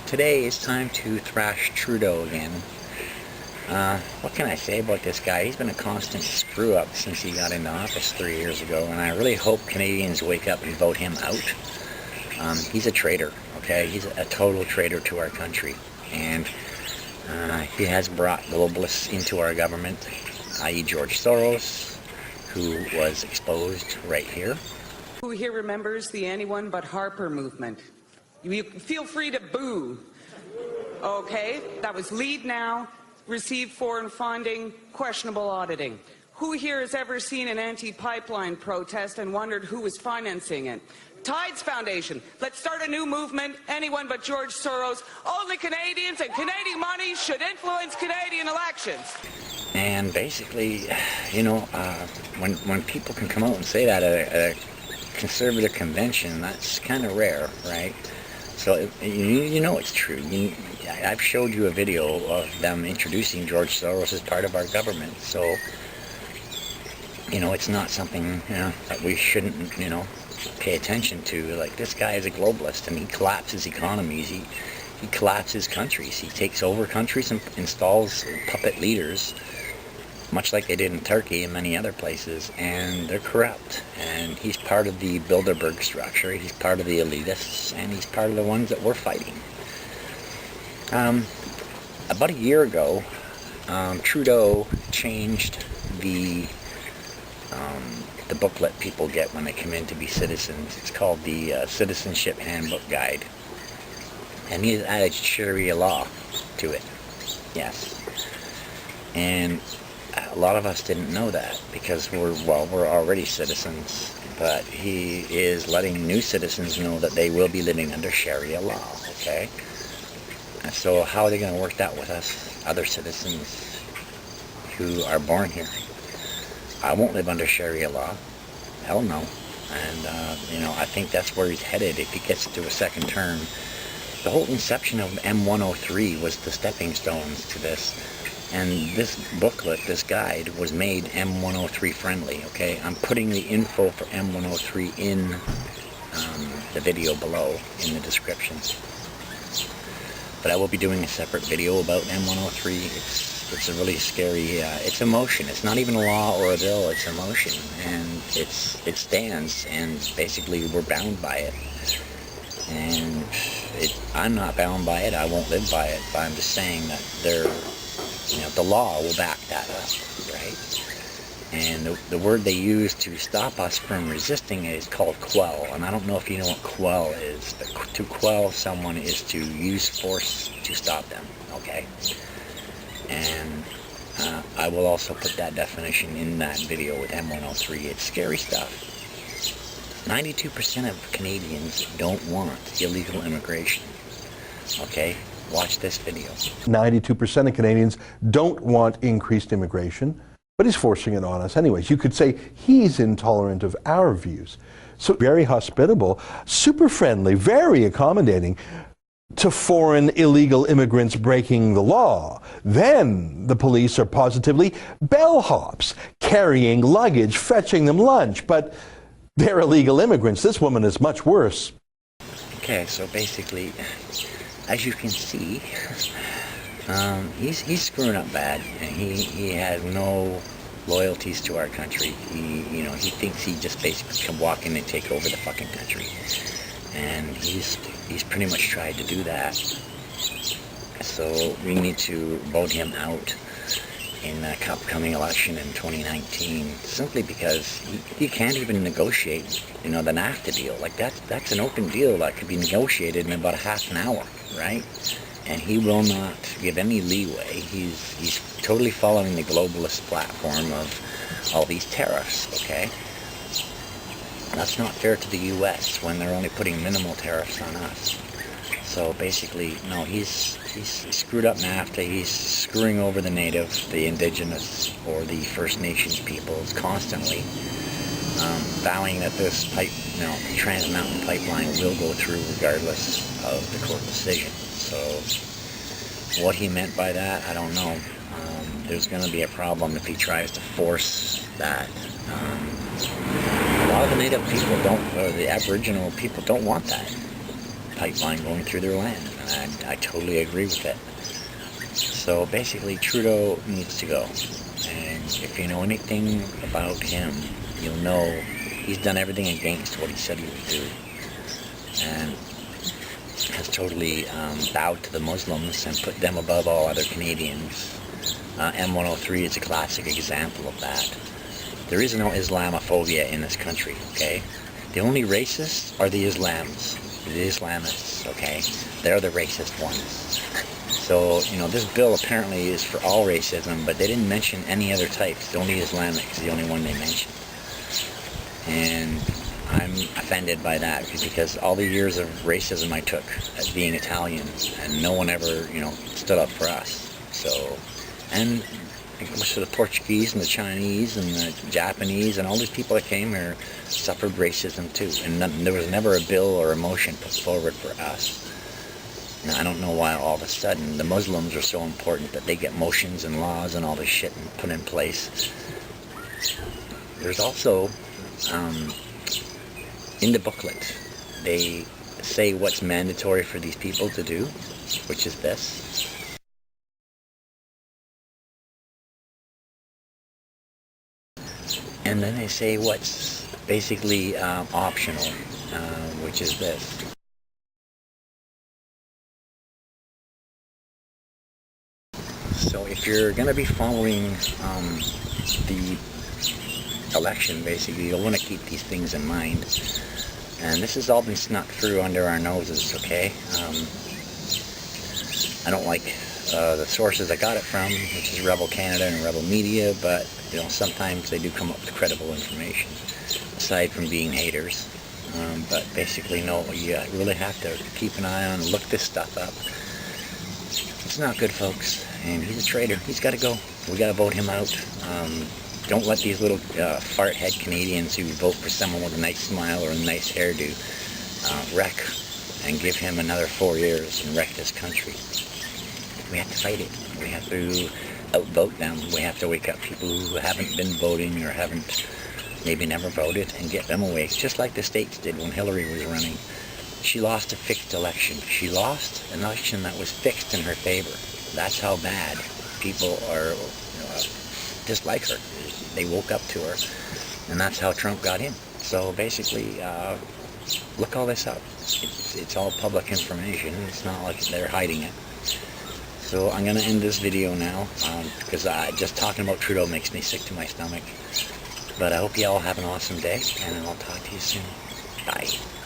Today it's time to thrash Trudeau again. What can I say about this guy? He's been a constant screw-up since he got into office 3 years ago, and I really hope Canadians wake up and vote him out. He's a traitor, okay? He's a total traitor to our country, and he has brought globalists into our government, i.e. George Soros, who was exposed right here. Who here remembers the Anyone But Harper movement? You feel free to boo. Okay, that was Lead Now, received foreign funding, questionable auditing. Who here has ever seen an anti-pipeline protest and wondered who was financing it? Tides Foundation, let's start a new movement, anyone but George Soros. Only Canadians and Canadian money should influence Canadian elections. And basically, you know, when people can come out and say that at a conservative convention, that's kind of rare, right? So you know it's true. I've showed you a video of them introducing George Soros as part of our government. So, you know, it's not something, you know, that we shouldn't, you know, pay attention to. Like, this guy is a globalist, and he collapses economies. He collapses countries. He takes over countries and installs puppet leaders, much like they did in Turkey and many other places, and they're corrupt. And he's part of the Bilderberg structure, he's part of the elitists, and he's part of the ones that we're fighting. About a year ago, Trudeau changed the booklet people get when they come in to be citizens. It's called the Citizenship Handbook Guide. And he added Sharia law to it. Yes. And a lot of us didn't know that because we're already citizens, but he is letting new citizens know that they will be living under Sharia law, okay? And so how are they going to work that with us, other citizens who are born here? I won't live under Sharia law. Hell no. And, you know, I think that's where he's headed if he gets to a second term. The whole inception of M103 was the stepping stones to this. And this booklet, this guide, was made M103 friendly, okay? I'm putting the info for M103 in the video below, in the description. But I will be doing a separate video about M103. It's a really scary, it's emotion. It's not even a law or a bill, it's emotion. And it stands, and basically we're bound by it. And I'm not bound by it, I won't live by it, but I'm just saying that you know, the law will back that up, right? And the word they use to stop us from resisting it is called quell. And I don't know if you know what quell is, but to quell someone is to use force to stop them, okay? And I will also put that definition in that video with M103. It's scary stuff. 92% of Canadians don't want illegal immigration, okay? Watch this video. 92% of Canadians don't want increased immigration, but he's forcing it on us anyways. You could say he's intolerant of our views. So very hospitable, super friendly, very accommodating to foreign illegal immigrants breaking the law. Then the police are positively bellhops, carrying luggage, fetching them lunch, but they're illegal immigrants. This woman is much worse. Okay, so basically, as you can see, he's screwing up bad, and he has no loyalties to our country. He thinks he just basically can walk in and take over the fucking country, and he's pretty much tried to do that. So we need to vote him out in the upcoming election in 2019, simply because he can't even negotiate, you know, the NAFTA deal. Like, that's an open deal that could be negotiated in about a half an hour, right? And he will not give any leeway. He's totally following the globalist platform of all these tariffs, okay? That's not fair to the U.S. when they're only putting minimal tariffs on us. So basically, no, he's screwed up NAFTA. He's screwing over the native, the indigenous, or the First Nations peoples constantly, vowing that this Trans Mountain Pipeline will go through regardless of the court decision. So what he meant by that, I don't know. There's going to be a problem if he tries to force that. A lot of the native people don't, or the Aboriginal people don't want that. pipeline going through their land, and I totally agree with it. So basically, Trudeau needs to go. And if you know anything about him, you'll know he's done everything against what he said he would do. And has totally bowed to the Muslims and put them above all other Canadians. M103 is a classic example of that. There is no Islamophobia in this country, okay? The only racists are the Islamists, okay? They're the racist ones. So, you know, this bill apparently is for all racism, but they didn't mention any other types. Only Islamic is the only one they mentioned. And I'm offended by that, because all the years of racism I took as being Italian, and no one ever, you know, stood up for us. So, and most of the Portuguese and the Chinese and the Japanese and all these people that came here suffered racism too. And there was never a bill or a motion put forward for us. Now, I don't know why all of a sudden the Muslims are so important that they get motions and laws and all this shit put in place. There's also, in the booklet, they say what's mandatory for these people to do, which is this. And then they say what's basically optional, which is this. So if you're going to be following the election, basically, you'll want to keep these things in mind. And this has all been snuck through under our noses, okay? I don't like the sources I got it from, which is Rebel Canada and Rebel Media, but, you know, sometimes they do come up with credible information, aside from being haters. But basically, no, you really have to keep an eye on, look this stuff up. It's not good, folks, and he's a traitor. He's got to go. We got to vote him out. Don't let these little fart-head Canadians who vote for someone with a nice smile or a nice hairdo wreck and give him another 4 years and wreck this country. We have to fight it. We have to outvote them. We have to wake up people who haven't been voting or haven't maybe never voted and get them awake, just like the States did when Hillary was running. She lost a fixed election. She lost an election that was fixed in her favor. That's how bad people are, dislike her. They woke up to her, and that's how Trump got in. So basically, look all this up. It's all public information. It's not like they're hiding it. So I'm going to end this video now, because just talking about Trudeau makes me sick to my stomach. But I hope you all have an awesome day, and I'll talk to you soon. Bye.